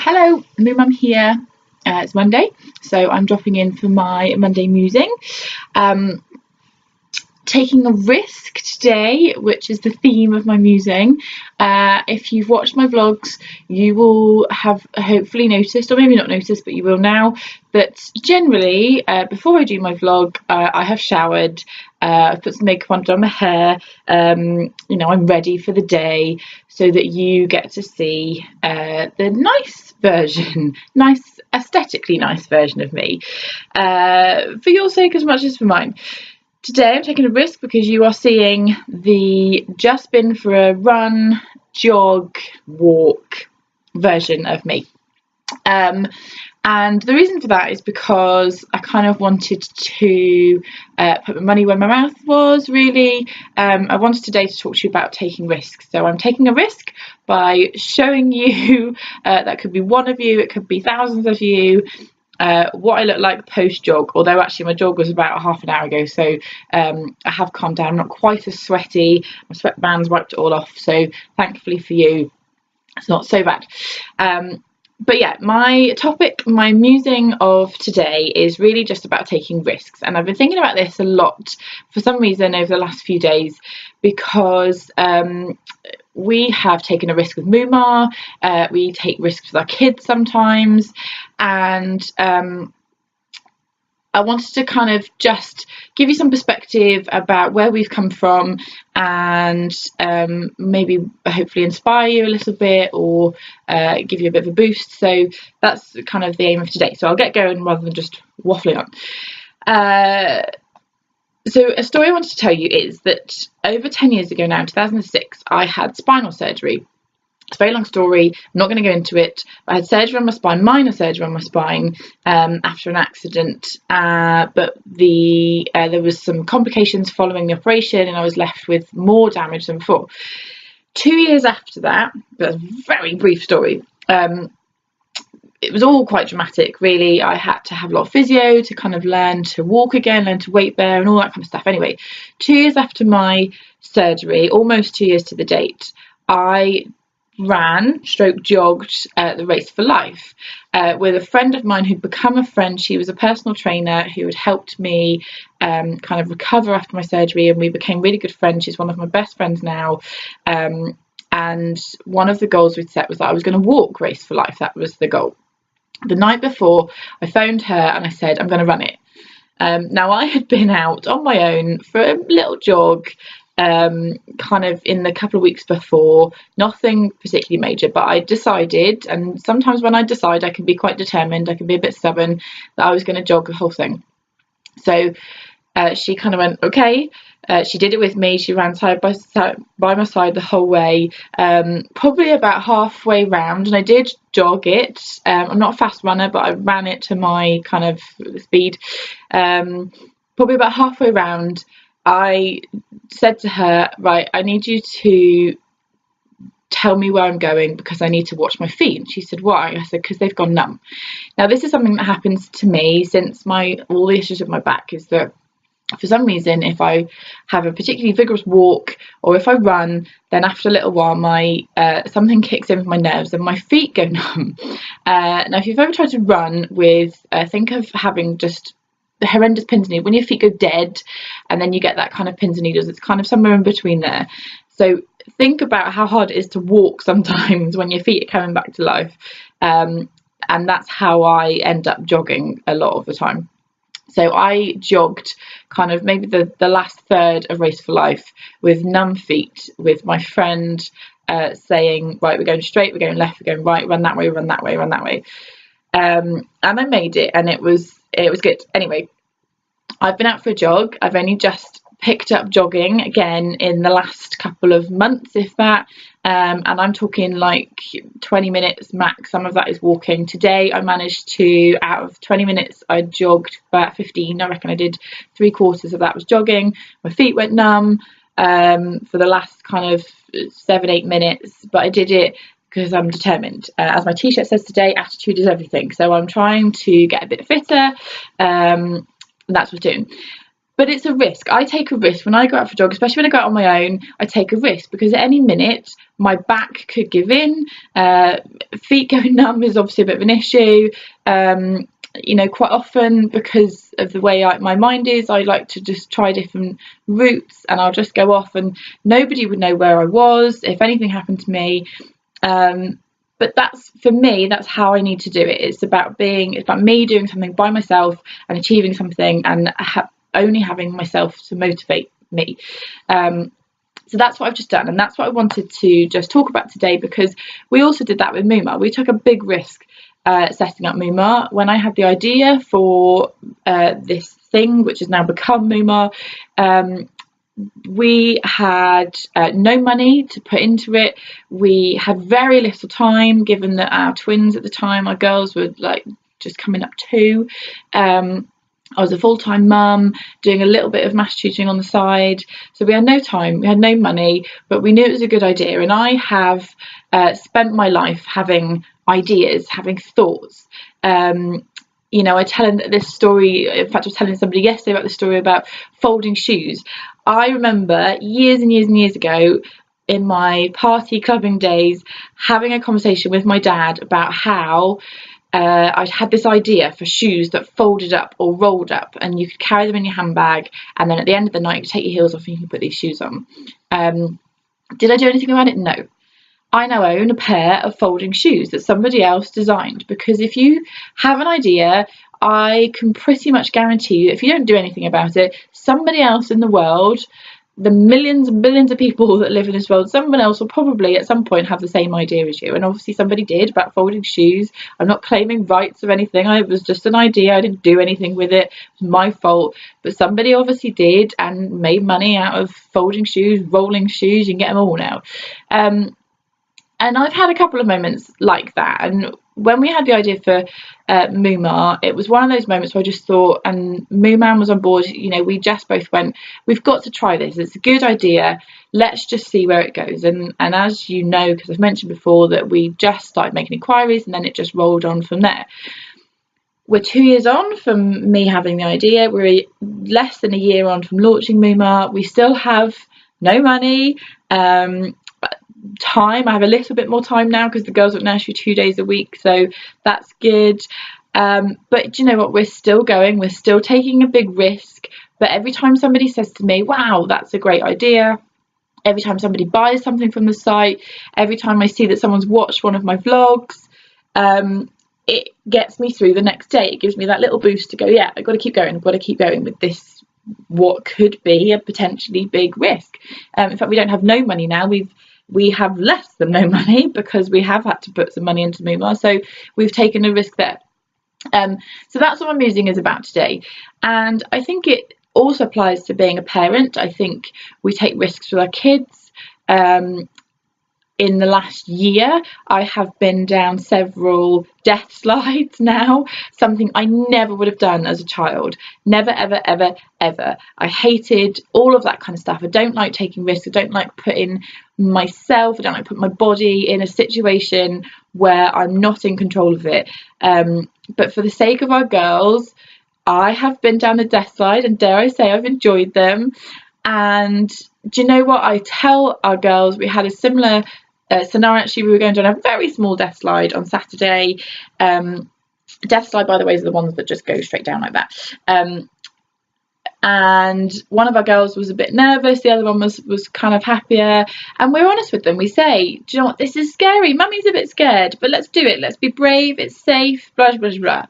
Hello, MuMum here. It's Monday, so I'm dropping in for my Monday musing. Taking a risk today, which is the theme of my musing. If you've watched my vlogs, you will have hopefully noticed, or maybe not noticed, but you will now, that generally before I do my vlog, I have showered, I've put some makeup on, done my hair, I'm ready for the day, so that you get to see the nice version, aesthetically nice version of me, for your sake as much as for mine. Today I'm taking a risk because you are seeing the just been for a run, jog, walk version of me. And the reason for that is because I kind of wanted to put my money where my mouth was, really. I wanted today to talk to you about taking risks. So I'm taking a risk by showing you, that could be one of you, it could be thousands of you, what I look like post jog, although actually my jog was about half an hour ago, so I have calmed down. I'm not quite as sweaty, my sweatband's wiped it all off, so thankfully for you it's not so bad. But yeah, my topic, my musing of today is really just about taking risks, and I've been thinking about this a lot for some reason over the last few days, because we have taken a risk with MuMar, we take risks with our kids sometimes, and I wanted to kind of just give you some perspective about where we've come from, and maybe hopefully inspire you a little bit, or give you a bit of a boost. So that's kind of the aim of today. So I'll get going rather than just waffling on. So a story I wanted to tell you is that over 10 years ago now, in 2006, I had spinal surgery. It's a very long story, I'm not going to go into it. I had surgery on my spine, minor surgery on my spine, after an accident, but there was some complications following the operation, and I was left with more damage than before. 2 years after that, that's a very brief story, it was all quite dramatic, really. I had to have a lot of physio to kind of learn to walk again, learn to weight bear and all that kind of stuff. Anyway, 2 years after my surgery, almost 2 years to the date, I jogged the Race for Life with a friend of mine who'd become a friend. She was a personal trainer who had helped me kind of recover after my surgery, and we became really good friends. She's one of my best friends now, and one of the goals we'd set was that I was going to walk Race for Life. That was the goal. The night before, I phoned her and I said, I'm going to run it. Now, I had been out on my own for a little jog, kind of in the couple of weeks before, nothing particularly major, but I decided, and sometimes when I decide I can be quite determined, I can be a bit stubborn, that I was going to jog the whole thing. So she kind of went, okay. She did it with me. She ran side by my side the whole way, probably about halfway round, and I did jog it. I'm not a fast runner, but I ran it to my kind of speed. Probably about halfway round, I said to her, right, I need you to tell me where I'm going, because I need to watch my feet. And she said, why? I said, because they've gone numb. Now, this is something that happens to me since all the issues with my back, is that for some reason, if I have a particularly vigorous walk, or if I run, then after a little while my something kicks in with my nerves and my feet go numb. Now, if you've ever tried to run with, think of having just the horrendous pins and needles, when your feet go dead and then you get that kind of pins and needles, it's kind of somewhere in between there. So think about how hard it is to walk sometimes when your feet are coming back to life, and that's how I end up jogging a lot of the time. So I jogged kind of maybe the last third of Race for Life with numb feet, with my friend saying, right, we're going straight, we're going left, we're going right, run that way, run that way, run that way. And I made it, and it was good. Anyway, I've been out for a jog. I've only just picked up jogging again in the last couple of months, if that, and I'm talking like 20 minutes max. Some of that is walking. Today I managed to, out of 20 minutes, I jogged about 15. I reckon I did 3/4 of that was jogging. My feet went numb for the last kind of 7-8 minutes, but I did it because I'm determined. As my t-shirt says today, attitude is everything. So I'm trying to get a bit fitter, and that's what I'm doing. But it's a risk. I take a risk when I go out for a jog, especially when I go out on my own. I take a risk because at any minute my back could give in. Feet going numb is obviously a bit of an issue. Quite often, because of the way my mind is, I like to just try different routes, and I'll just go off and nobody would know where I was if anything happened to me. But that's, for me, that's how I need to do it. It's about me doing something by myself and achieving something, and only having myself to motivate me. So that's what I've just done, and that's what I wanted to just talk about today, because we also did that with MuMar. We took a big risk setting up MuMar. When I had the idea for this thing, which has now become MuMar, we had no money to put into it. We had very little time, given that our twins at the time, our girls, were like just coming up 2. I was a full-time mum doing a little bit of maths tutoring on the side, so we had no time, we had no money, but we knew it was a good idea. And I have spent my life having ideas, having thoughts. I tell this story, in fact I was telling somebody yesterday about the story about folding shoes. I remember years and years and years ago, in my party clubbing days, having a conversation with my dad about how I'd had this idea for shoes that folded up or rolled up, and you could carry them in your handbag, and then at the end of the night you could take your heels off and you could put these shoes on. Did I do anything about it? No. I now own a pair of folding shoes that somebody else designed, because if you have an idea, I can pretty much guarantee you, if you don't do anything about it, somebody else in the world, the millions and billions of people that live in this world, someone else will probably at some point have the same idea as you. And obviously somebody did, about folding shoes. I'm not claiming rights or anything. It was just an idea. I didn't do anything with it. It was my fault. But somebody obviously did and made money out of folding shoes, rolling shoes. You can get them all now. And I've had a couple of moments like that. And when we had the idea for MuMar, it was one of those moments where I just thought, and MuMan was on board, we just both went, we've got to try this. It's a good idea. Let's just see where it goes. And as you know, because I've mentioned before, that we just started making inquiries, and then it just rolled on from there. We're 2 years on from me having the idea. We're less than a year on from launching MuMar. We still have no money. Time, I have a little bit more time now because the girls are at nursery 2 days a week, so that's good. But do you know what, we're still going, we're still taking a big risk. But every time somebody says to me, wow, that's a great idea, every time somebody buys something from the site, every time I see that someone's watched one of my vlogs, it gets me through the next day. It gives me that little boost to go, yeah, I've got to keep going, I've got to keep going with this, what could be a potentially big risk. In fact, we don't have no money now. We have less than no money because we have had to put some money into MuMar, so we've taken a risk there. So that's what Musing is about today, and I think it also applies to being a parent. I think we take risks with our kids. In the last year, I have been down several death slides now, something I never would have done as a child. Never, ever, ever, ever. I hated all of that kind of stuff. I don't like taking risks. I don't like putting myself, I don't like putting my body in a situation where I'm not in control of it. But for the sake of our girls, I have been down the death slide, and dare I say I've enjoyed them. And do you know what? I tell our girls, we had a similar scenario. Actually, we were going down a very small death slide on Saturday. Death slide, by the way, is the ones that just go straight down like that. And one of our girls was a bit nervous, the other one was kind of happier, and we're honest with them. We say, do you know what, this is scary, mummy's a bit scared, but let's do it, let's be brave, it's safe, blah blah blah.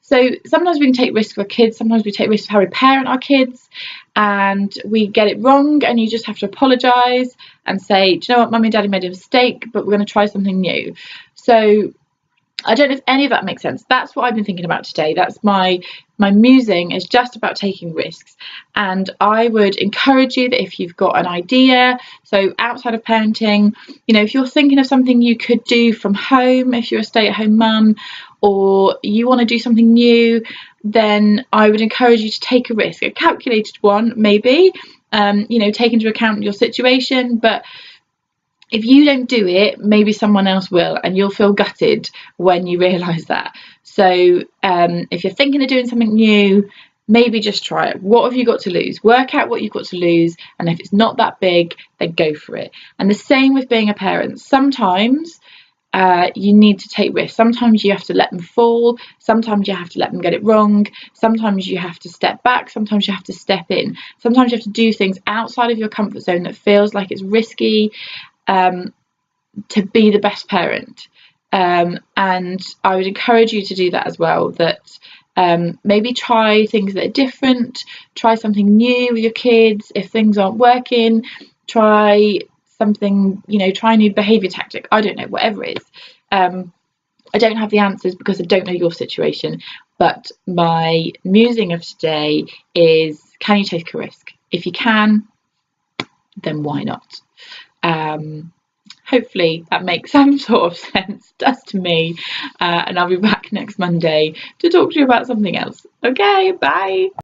So sometimes we can take risks with our kids, sometimes we take risks with how we parent our kids, and we get it wrong, and you just have to apologise and say, do you know what, mummy and daddy made a mistake, but we're going to try something new. So I don't know if any of that makes sense. That's what I've been thinking about today. That's my musing is just about taking risks. And I would encourage you that if you've got an idea, so outside of parenting, if you're thinking of something you could do from home, if you're a stay-at-home mum, or you want to do something new, then I would encourage you to take a risk, a calculated one maybe, take into account your situation. But if you don't do it, maybe someone else will, and you'll feel gutted when you realise that. So if you're thinking of doing something new, maybe just try it. What have you got to lose? Work out what you've got to lose, and if it's not that big, then go for it. And the same with being a parent. Sometimes you need to take risks. Sometimes you have to let them fall. Sometimes you have to let them get it wrong. Sometimes you have to step back. Sometimes you have to step in. Sometimes you have to do things outside of your comfort zone that feels like it's risky, to be the best parent. And I would encourage you to do that as well, that maybe try things that are different, try something new with your kids. If things aren't working, try something, try a new behaviour tactic. I don't know, whatever it is. I don't have the answers because I don't know your situation, but my musing of today is, can you take a risk? If you can, then why not? Hopefully that makes some sort of sense. Does to me. And I'll be back next Monday to talk to you about something else. Okay, bye.